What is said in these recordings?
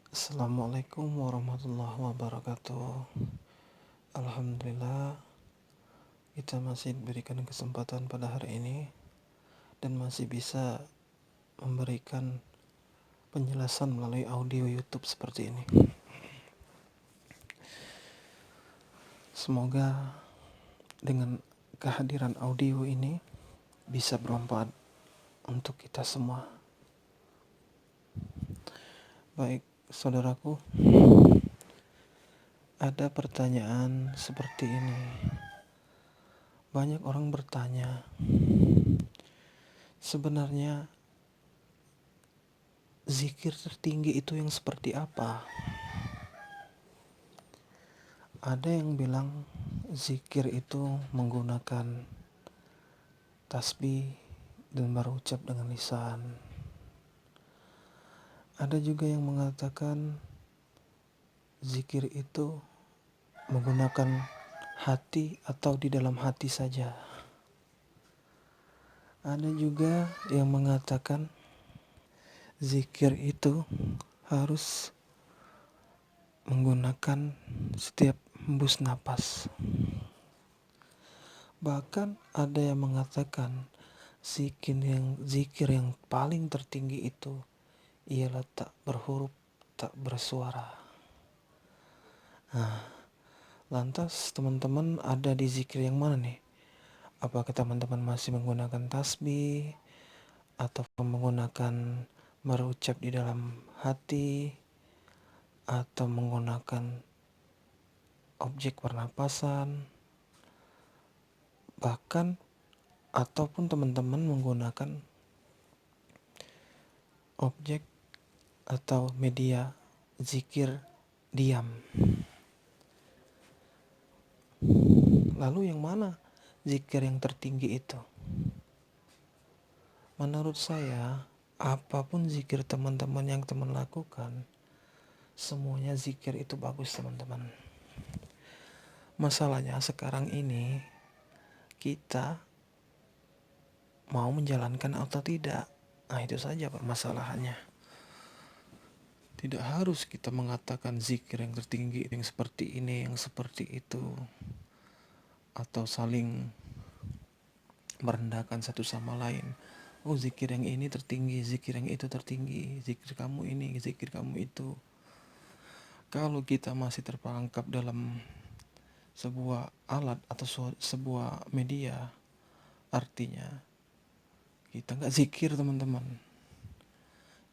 Assalamualaikum warahmatullahi wabarakatuh. Alhamdulillah, kita masih diberikan kesempatan pada hari ini dan masih bisa memberikan penjelasan melalui audio YouTube seperti ini. Semoga dengan kehadiran audio ini bisa bermanfaat untuk kita semua. Baik, saudaraku, ada pertanyaan seperti ini. Banyak orang bertanya, sebenarnya zikir tertinggi itu yang seperti apa? Ada yang bilang zikir itu menggunakan tasbih dan berucap dengan lisan. Ada juga yang mengatakan zikir itu menggunakan hati atau di dalam hati saja. Ada juga yang mengatakan zikir itu harus menggunakan setiap hembus napas. Bahkan ada yang mengatakan zikir yang paling tertinggi itu ialah tak berhuruf, tak bersuara. Nah, lantas teman-teman ada di zikir yang mana nih? Apakah teman-teman masih menggunakan tasbih atau menggunakan berucap di dalam hati atau menggunakan objek pernapasan, bahkan ataupun teman-teman menggunakan objek atau media zikir diam. Lalu yang mana zikir yang tertinggi itu? Menurut saya, apapun zikir teman-teman yang teman lakukan, semuanya zikir itu bagus teman-teman. Masalahnya sekarang ini kita mau menjalankan atau tidak. Nah, itu saja permasalahannya. Tidak harus kita mengatakan zikir yang tertinggi, yang seperti ini, yang seperti itu, atau saling merendahkan satu sama lain. Oh, zikir yang ini tertinggi, zikir yang itu tertinggi, zikir kamu ini, zikir kamu itu. Kalau kita masih terperangkap dalam sebuah alat atau sebuah media, artinya kita nggak zikir teman-teman.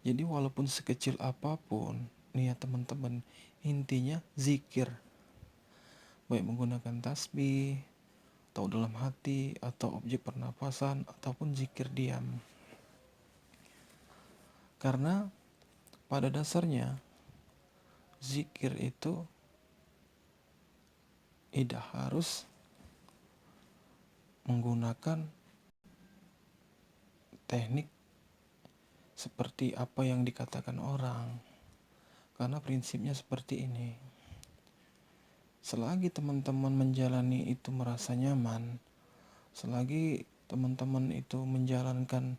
Jadi walaupun sekecil apapun niat teman-teman, intinya zikir. Baik menggunakan tasbih, atau dalam hati, atau objek pernapasan, ataupun zikir diam. Karena pada dasarnya zikir itu tidak harus menggunakan teknik seperti apa yang dikatakan orang. Karena prinsipnya seperti ini. Selagi teman-teman menjalani itu merasa nyaman, selagi teman-teman itu menjalankan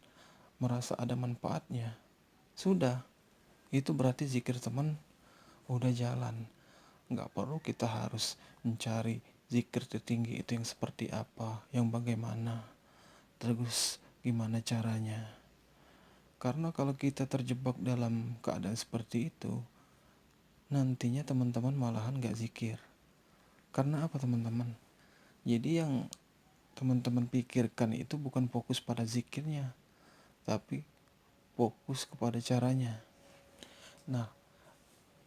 merasa ada manfaatnya, sudah, itu berarti zikir teman udah jalan. Nggak perlu kita harus mencari zikir tertinggi itu yang seperti apa, yang bagaimana, terus gimana caranya. Karena kalau kita terjebak dalam keadaan seperti itu, nantinya teman-teman malahan gak zikir. Karena apa teman-teman? Jadi yang teman-teman pikirkan itu bukan fokus pada zikirnya, tapi fokus kepada caranya. Nah,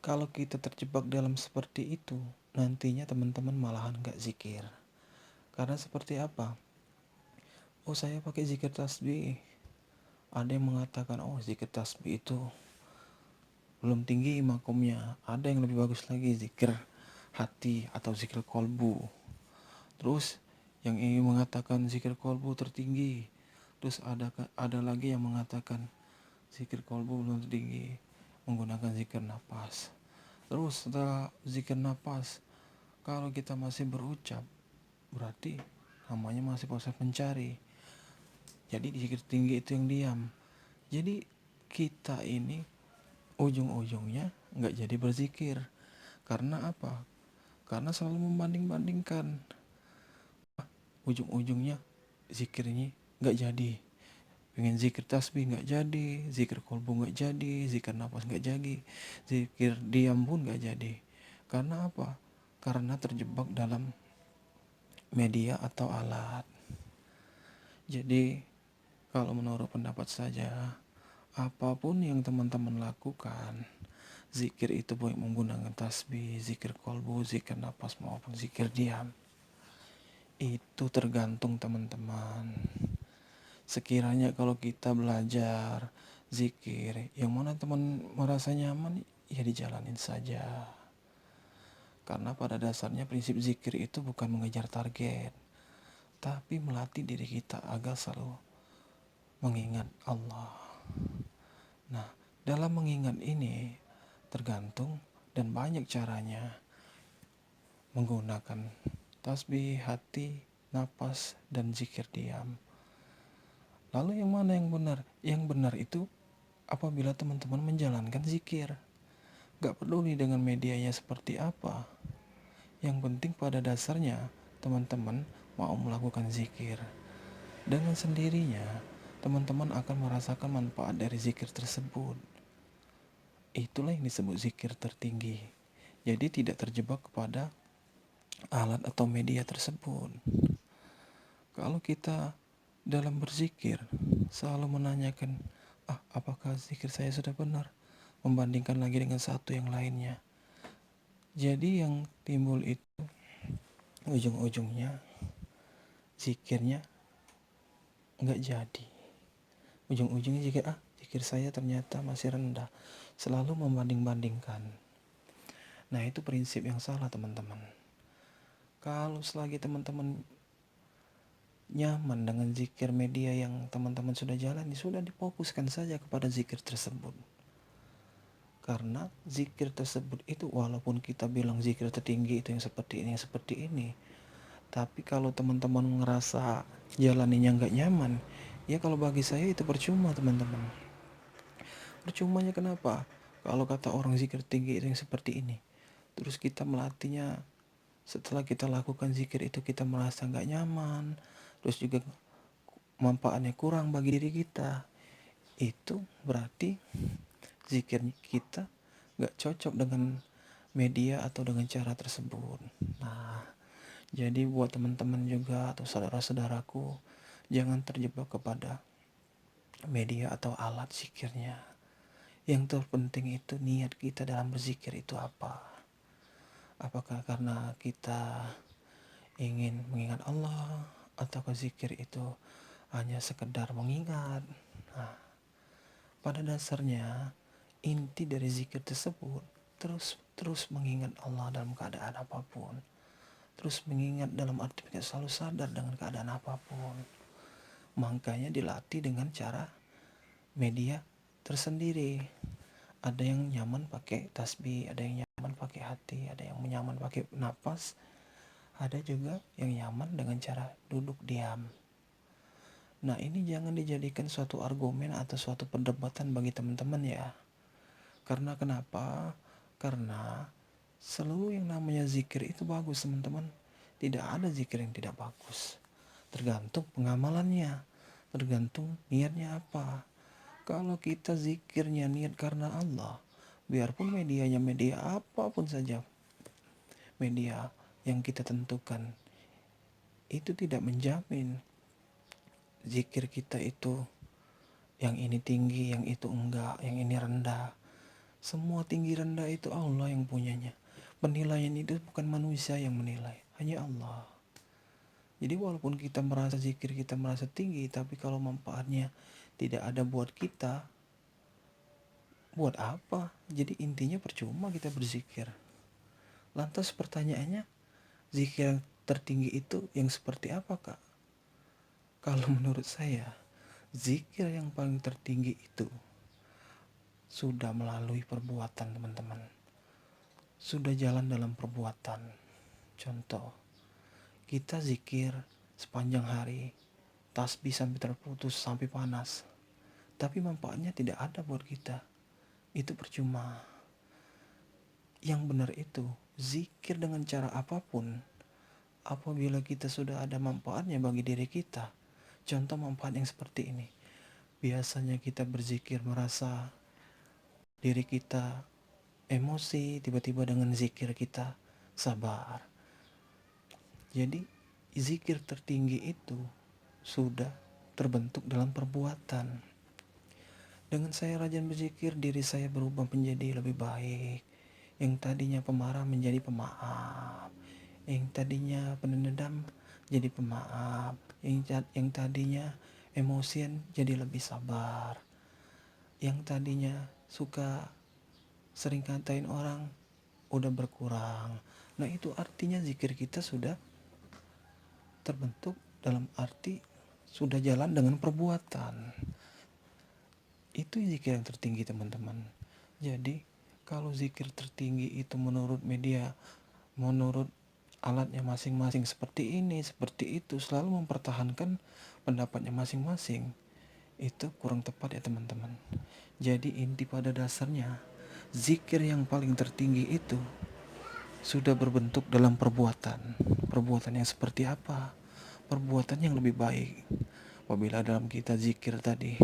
kalau kita terjebak dalam seperti itu, nantinya teman-teman malahan gak zikir. Karena seperti apa? Oh, saya pakai zikir tasbih. Ada yang mengatakan, oh zikir tasbih itu belum tinggi makomnya. Ada yang lebih bagus lagi, zikir hati atau zikir kolbu. Terus yang ingin mengatakan zikir kolbu tertinggi. Terus ada lagi yang mengatakan zikir kolbu belum tertinggi, menggunakan zikir nafas. Terus setelah zikir nafas, kalau kita masih berucap, berarti namanya masih proses mencari. Jadi zikir tinggi itu yang diam. Jadi kita ini ujung-ujungnya nggak jadi berzikir. Karena apa? Karena selalu membanding-bandingkan. Ujung-ujungnya zikirnya nggak jadi. Pengen zikir tasbih nggak jadi, zikir kolbu nggak jadi, zikir nafas nggak jadi, zikir diam pun nggak jadi. Karena apa? Karena terjebak dalam media atau alat. Jadi kalau menurut pendapat saya, apapun yang teman-teman lakukan, zikir itu boleh menggunakan tasbih, zikir kolbu, zikir nafas maupun zikir diam, itu tergantung teman-teman. Sekiranya kalau kita belajar zikir yang mana teman merasa nyaman, ya dijalanin saja. Karena pada dasarnya prinsip zikir itu bukan mengejar target, tapi melatih diri kita agar selalu mengingat Allah. Nah, dalam mengingat ini tergantung dan banyak caranya, menggunakan tasbih, hati, napas, dan zikir diam. Lalu yang mana yang benar? Yang benar itu apabila teman-teman menjalankan zikir. Gak peduli dengan medianya seperti apa. Yang penting pada dasarnya teman-teman mau melakukan zikir. Dengan sendirinya teman-teman akan merasakan manfaat dari zikir tersebut. Itulah yang disebut zikir tertinggi. Jadi tidak terjebak kepada alat atau media tersebut. Kalau kita dalam berzikir selalu menanyakan, apakah zikir saya sudah benar? Membandingkan lagi dengan satu yang lainnya. Jadi yang timbul itu ujung-ujungnya zikirnya nggak jadi. Ujung-ujungnya zikir saya ternyata masih rendah. Selalu membanding-bandingkan. Nah, itu prinsip yang salah, teman-teman. Kalau selagi teman-teman nyaman dengan zikir media yang teman-teman sudah jalani, sudah difokuskan saja kepada zikir tersebut. Karena zikir tersebut itu walaupun kita bilang zikir tertinggi itu yang seperti ini, tapi kalau teman-teman ngerasa jalaninya nggak nyaman, ya kalau bagi saya itu percuma, teman-teman. Percumanya kenapa? Kalau kata orang zikir tinggi itu yang seperti ini, terus kita melatihnya, setelah kita lakukan zikir itu kita merasa nggak nyaman, terus juga manfaatnya kurang bagi diri kita, itu berarti zikir kita nggak cocok dengan media atau dengan cara tersebut. Nah, jadi buat teman-teman juga atau saudara-saudaraku, jangan terjebak kepada media atau alat zikirnya. Yang terpenting itu niat kita dalam berzikir itu apa? Apakah karena kita ingin mengingat Allah, ataukah zikir itu hanya sekedar mengingat? Nah, pada dasarnya inti dari zikir tersebut terus mengingat Allah dalam keadaan apapun. Terus mengingat dalam arti kita selalu sadar dengan keadaan apapun. Makanya dilatih dengan cara media tersendiri. Ada yang nyaman pakai tasbih, ada yang nyaman pakai hati, ada yang nyaman pakai napas, ada juga yang nyaman dengan cara duduk diam. Nah, ini jangan dijadikan suatu argumen atau suatu perdebatan bagi teman-teman ya. Karena kenapa? Karena seluruh yang namanya zikir itu bagus, teman-teman. Tidak ada zikir yang tidak bagus. Tergantung pengamalannya, tergantung niatnya apa. Kalau kita zikirnya niat karena Allah, biarpun medianya media apapun saja, media yang kita tentukan, itu tidak menjamin zikir kita itu yang ini tinggi, yang itu enggak, yang ini rendah. Semua tinggi rendah itu Allah yang punyanya. Penilaian itu bukan manusia yang menilai, hanya Allah. Jadi walaupun kita merasa zikir kita merasa tinggi, tapi kalau manfaatnya tidak ada buat kita, buat apa? Jadi intinya percuma kita berzikir. Lantas pertanyaannya, zikir tertinggi itu yang seperti apa, Kak? Kalau menurut saya, zikir yang paling tertinggi itu sudah melalui perbuatan, teman-teman. Sudah jalan dalam perbuatan. Contoh, kita zikir sepanjang hari, tasbih sampai terputus, sampai panas, tapi manfaatnya tidak ada buat kita. itu percuma. Yang benar itu zikir dengan cara apapun, apabila kita sudah ada manfaatnya bagi diri kita. Contoh manfaat yang seperti ini. Biasanya kita berzikir merasa diri kita emosi, tiba-tiba dengan zikir kita sabar. Jadi zikir tertinggi itu sudah terbentuk dalam perbuatan. Dengan saya rajin berzikir, diri saya berubah menjadi lebih baik. Yang tadinya pemarah menjadi pemaaf. Yang tadinya pendendam jadi pemaaf. Yang tadinya emosian jadi lebih sabar. Yang tadinya suka sering katain orang udah berkurang. Nah, itu artinya zikir kita sudah terbentuk dalam arti sudah jalan dengan perbuatan. Itu zikir yang tertinggi, teman-teman. Jadi kalau zikir tertinggi itu menurut media, menurut alatnya masing-masing seperti ini, seperti itu, selalu mempertahankan pendapatnya masing-masing, itu kurang tepat ya teman-teman. Jadi inti pada dasarnya, zikir yang paling tertinggi itu sudah berbentuk dalam perbuatan. Perbuatan yang seperti apa? Perbuatan yang lebih baik. Apabila dalam kita zikir tadi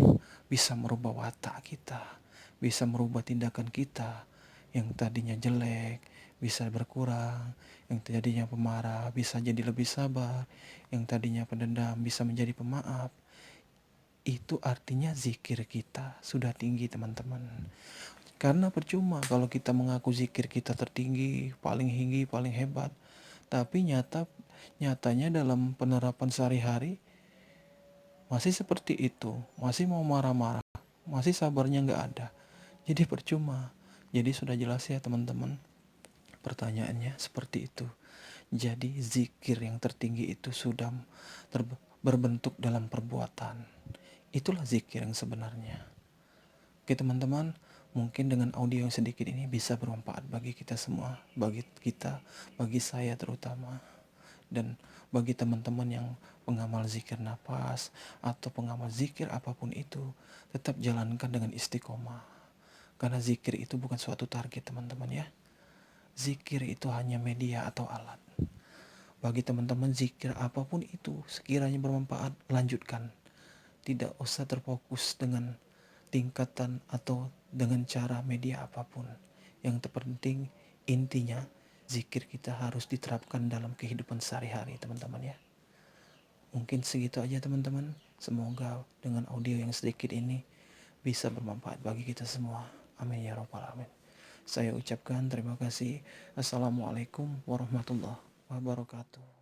bisa merubah watak kita, bisa merubah tindakan kita yang tadinya jelek bisa berkurang, yang tadinya pemarah bisa jadi lebih sabar, yang tadinya pendendam bisa menjadi pemaaf. Itu artinya zikir kita sudah tinggi, teman-teman. Karena percuma kalau kita mengaku zikir kita tertinggi, paling tinggi, paling hebat, tapi nyatanya dalam penerapan sehari-hari masih seperti itu, masih mau marah-marah, masih sabarnya nggak ada. Jadi percuma. Jadi sudah jelas ya teman-teman, pertanyaannya seperti itu. Jadi zikir yang tertinggi itu sudah berbentuk dalam perbuatan. Itulah zikir yang sebenarnya. Oke teman-teman, mungkin dengan audio yang sedikit ini bisa bermanfaat bagi kita semua, bagi kita, bagi saya terutama, dan bagi teman-teman yang pengamal zikir nafas atau pengamal zikir apapun itu, tetap jalankan dengan istiqomah. Karena zikir itu bukan suatu target, teman-teman ya. Zikir itu hanya media atau alat. Bagi teman-teman, zikir apapun itu sekiranya bermanfaat, lanjutkan. Tidak usah terfokus dengan tingkatan atau dengan cara media apapun. Yang terpenting intinya zikir kita harus diterapkan dalam kehidupan sehari-hari, teman-teman ya. Mungkin segitu aja teman-teman. Semoga dengan audio yang sedikit ini bisa bermanfaat bagi kita semua. Amin ya rabbal alamin. Saya ucapkan terima kasih. Assalamualaikum warahmatullahi wabarakatuh.